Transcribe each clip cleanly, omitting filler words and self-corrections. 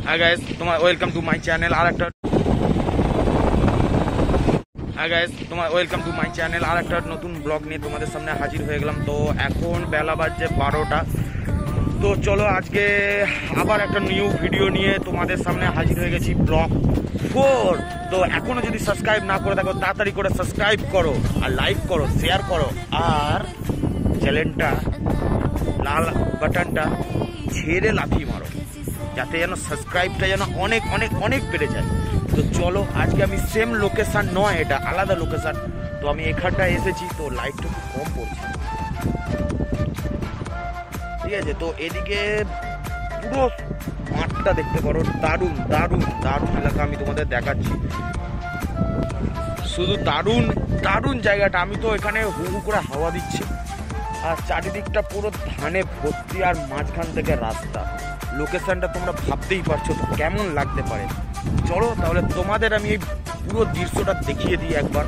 High guys, welcome to my channel. আর একটা নতুন ব্লগ নিয়ে তোমাদের সামনে হাজির হয়ে গেলাম। তো এখন বেলা বাজছে 12টা। তো চলো আজকে আবার একটা নিউ ভিডিও নিয়ে তোমাদের সামনে হাজির হয়ে গেছি, ব্লগ 4। তো এখনো যদি সাবস্ক্রাইব না করে থাকো তাড়াতাড়ি করে সাবস্ক্রাইব করো, আর লাইক করো, শেয়ার করো, আর চ্যানেলটা লাল বাটনটা ছেড়ে লাথি মারো, যাতে যেন সাবস্ক্রাইবটা যেন অনেক অনেক অনেক বেড়ে যায়। তো চলো আজকে আমি সেম লোকেশন নয়, এটা আলাদা লোকেশন। তো আমি এখানটায় এসেছি, তো লাইটটা একটু কম পড়ছে, ঠিক আছে। তো এদিকে পুরো মাঠটা দেখতে পারো, দারুণ দারুণ দারুণ এলাকা আমি তোমাদের দেখাচ্ছি। শুধু দারুণ দারুণ জায়গাটা। আমি তো এখানে হু হু করে হাওয়া দিচ্ছে, আর চারিদিকটা পুরো ধানে ভর্তি, আর মাঝখান থেকে রাস্তা। লোকেশনটা তোমরা ভাবতেই পারছো তো কেমন লাগতে পারে। চলো তাহলে তোমাদের আমি এই পুরো দৃশ্যটা দেখিয়ে দিই একবার।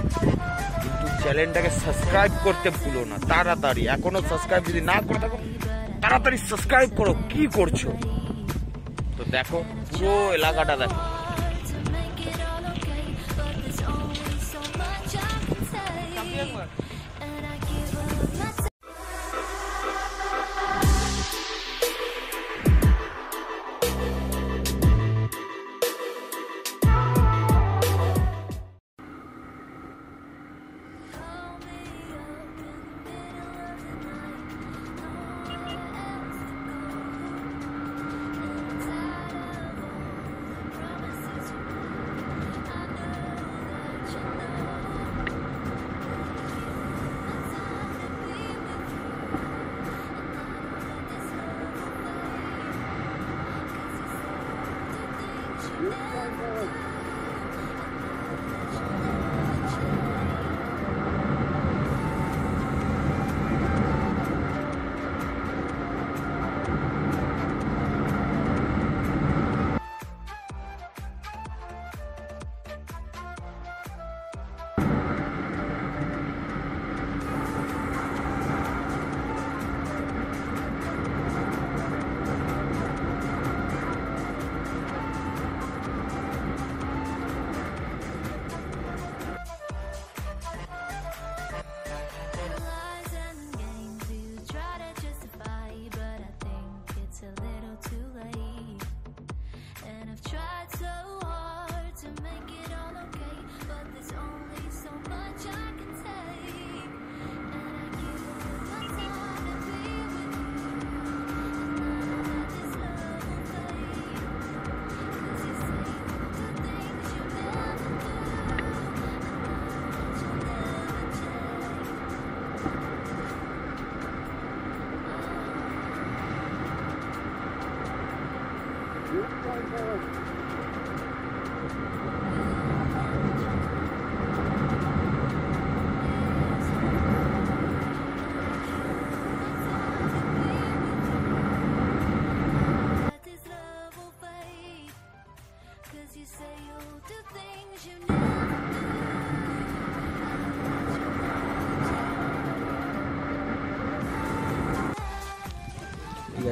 কিন্তু চ্যানেলটাকে সাবস্ক্রাইব করতে ভুলো না তাড়াতাড়ি। এখনো সাবস্ক্রাইব যদি না করে থাকো তাড়াতাড়ি সাবস্ক্রাইব করো। কি করছো? তো দেখো পুরো এলাকাটা দেখো।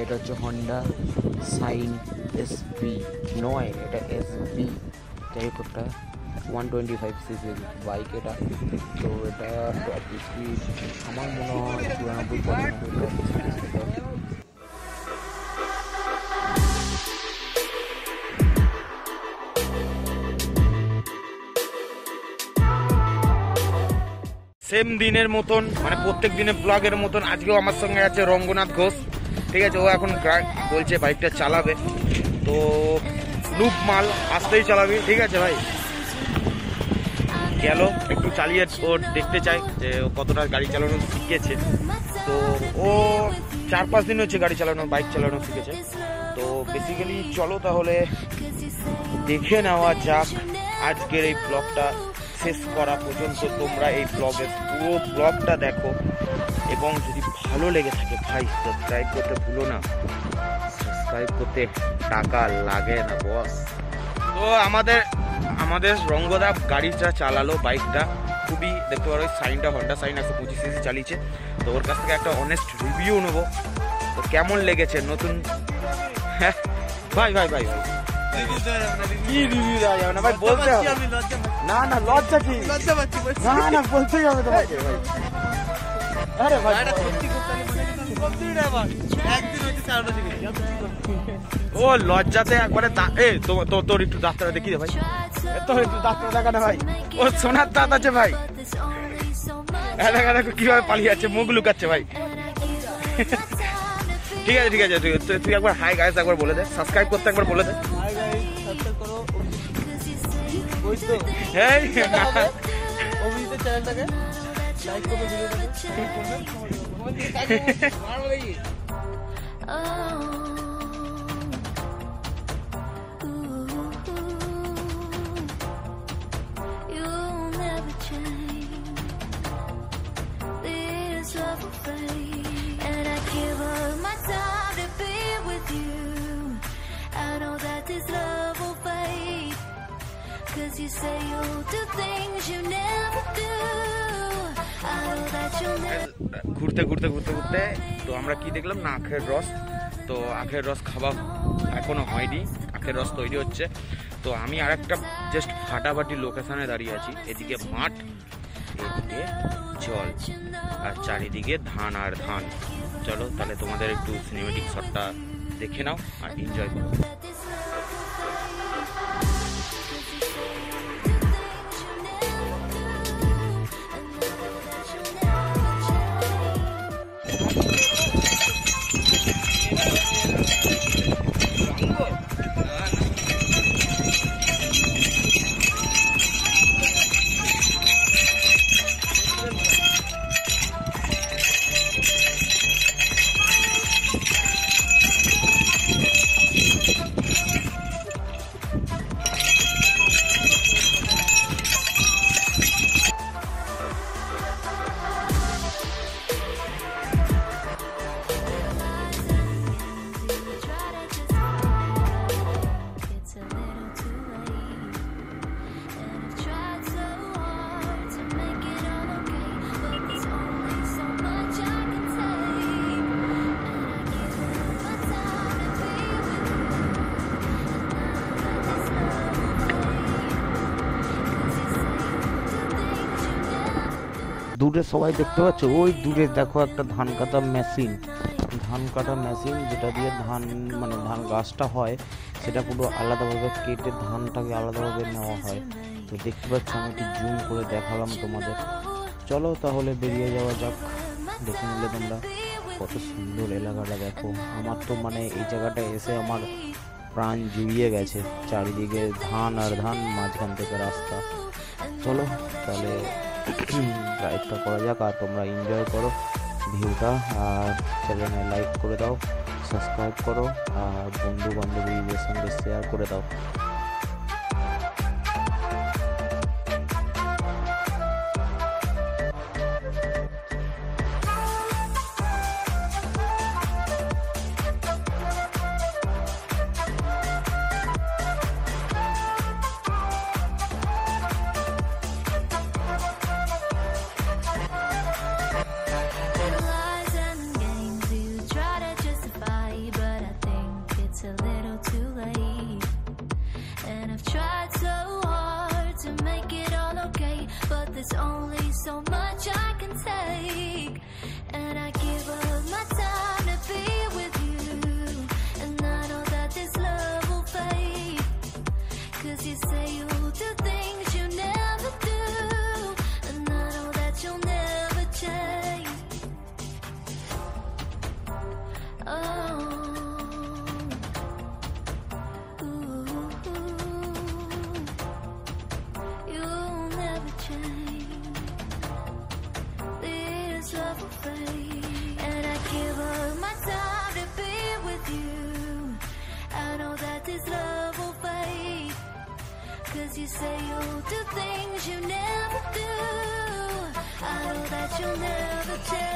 এটা হচ্ছে হন্ডা সাইন এসবি নয়, এটা এসবি, যাই হোক একটা 125 সিসি বাইক এটা। তো এটা স্পিড আমার মনে হয় 94-95। সেম দিনের মতন, মানে প্রত্যেক দিনের ব্লগের মতন আজকেও আমার সঙ্গে আছে রঙ্গনাথ ঘোষ, ঠিক আছে। ও এখন বলছে বাইকটা চালাবে, তো নুপ মাল আসতেই চালাবি, ঠিক আছে ভাই। গেল একটু চালিয়ে ও দেখতে চাই যে ও কতটা গাড়ি চালানো শিখেছে। তো ও 4-5 দিন হচ্ছে গাড়ি চালানো, বাইক চালানো শিখেছে। তো বেসিক্যালি চলো তাহলে দেখে নেওয়া যাক আজকের এই ব্লগটা। শেষ করা পর্যন্ত তোমরা এই ব্লগের পুরো ব্লগটা দেখো, এবং যদি ভালো লেগে থাকে ভাই সাবস্ক্রাইব করতে ভুলো না। সাবস্ক্রাইব করতে টাকা লাগে না বস। তো আমাদের রঙ্গদা গাড়িটা চালালো, বাইকটা খুবই দেখতে পারো, সাইনটা হন্ডা সাইন 125 সিসি চালিয়েছে। তো ওর কাছ থেকে একটা অনেস্ট রিভিউ নেবো, তো কেমন লেগেছে নতুন। হ্যাঁ ভাই ভাই ভাই ভাই কি রিভিউ দেওয়া যাবে না ভাই, বলতে হবে। না না লজ্জা কি, না না বলতেই হবে তোমাকে ভাই। আরে ভাই ও লজ্জাতে একবারে তোর একটু দাঁতটা দেখি রে ভাই, তোর একটু দাঁতটা দেখা না ভাই, ও সোনার দাঁত আছে ভাই। দেখো কিভাবে পালিয়ে যাচ্ছে, মুখ লুকাচ্ছে ভাই। ঠিক আছে ঠিক আছে, তুই একবার হাই গাইস একবার বলে দে, সাবস্ক্রাইব করতে একবার বলে দে। And I give up my time to be with you. I know that this love will fade, 'cause you say you'll do things you never do. I know that you'll never. ঘুরতে ঘুরতে ঘুরতে ঘুরতে তো আমরা কি দেখলাম না, আখের রস। তো আখের রস খাওয়া এখনো হয়নি, আখের রস তৈরি হচ্ছে। তো আমি আর একটা জাস্ট ফাটাফাটি লোকেশনে দাঁড়িয়ে আছি। এদিকে মাঠ, এদিকে জল, আর চারিদিকে ধান আর ধান। চলো তাহলে তোমাদের একটু সিনেমেটিক শটটা দেখে নাও আর এনজয় করো। দূরে সবাই দেখতে পাচ্ছ, ওই দূরে দেখো একটা ধান কাটা মেশিন, যেটা দিয়ে ধান মানে ধান গাছটা হয়, সেটা পুরো আলাদাভাবে কেটে ধানটাকে আলাদাভাবে নেওয়া হয়। তো দেখতে পাচ্ছ, আমি একটু জুম করে দেখালাম তোমাদের। চলো তাহলে বেরিয়ে যাওয়া যাক। দেখে নিলে তোমরা কত সুন্দর এলাকাটা দেখো। আমার তো মানে এই জায়গাটায় এসে আমার প্রাণ জুড়িয়ে গেছে। চারিদিকে ধান আর ধান, মাঝখান থেকে রাস্তা। চলো তাহলে রাইডটা করা যাক, আর তোমরা এনজয় করো ভিউটা। আর চ্যানেলে লাইক করে দাও, সাবস্ক্রাইব করো, আর বন্ধু বান্ধবীদের সঙ্গে শেয়ার করে দাও। There's only so much I can take, and I give up my time to be with you. And I know that this love will fade, 'cause you say you'll do things you never do. And I know that you'll never change. Oh. And I give up my time to be with you. I know that this love will fade, 'cause you say you'll do things you never do. I know that you'll never change.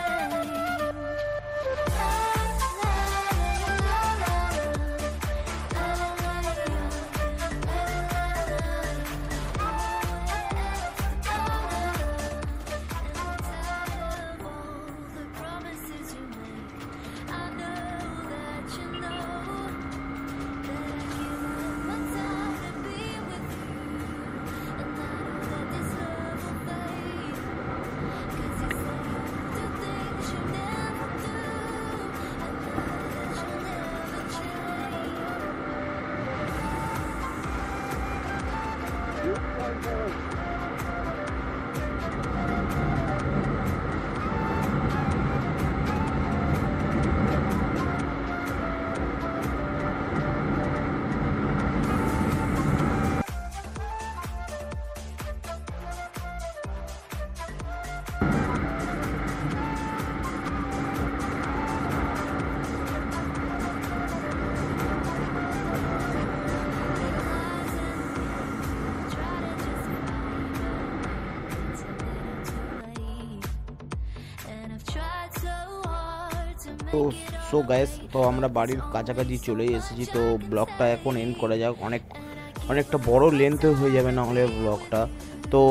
তো so guys, তো আমরা বাড়ির কাছাকাছি চলে এসেছি। তো ব্লগটা এখন এন্ড করা যাক, অনেকটা বড় লেন্থ হয়ে যাবে না হলে ব্লগটা। তো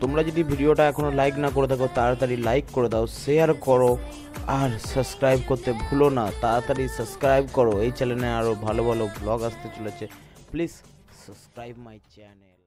তোমরা যদি ভিডিওটা এখনো লাইক না করে থাকো তাড়াতাড়ি লাইক করে দাও, শেয়ার করো আর সাবস্ক্রাইব করতে ভুলো না। তাড়াতাড়ি সাবস্ক্রাইব করো, এই চ্যানেলে আরও ভালো ভালো ব্লগ আসতে চলেছে। Please subscribe my channel.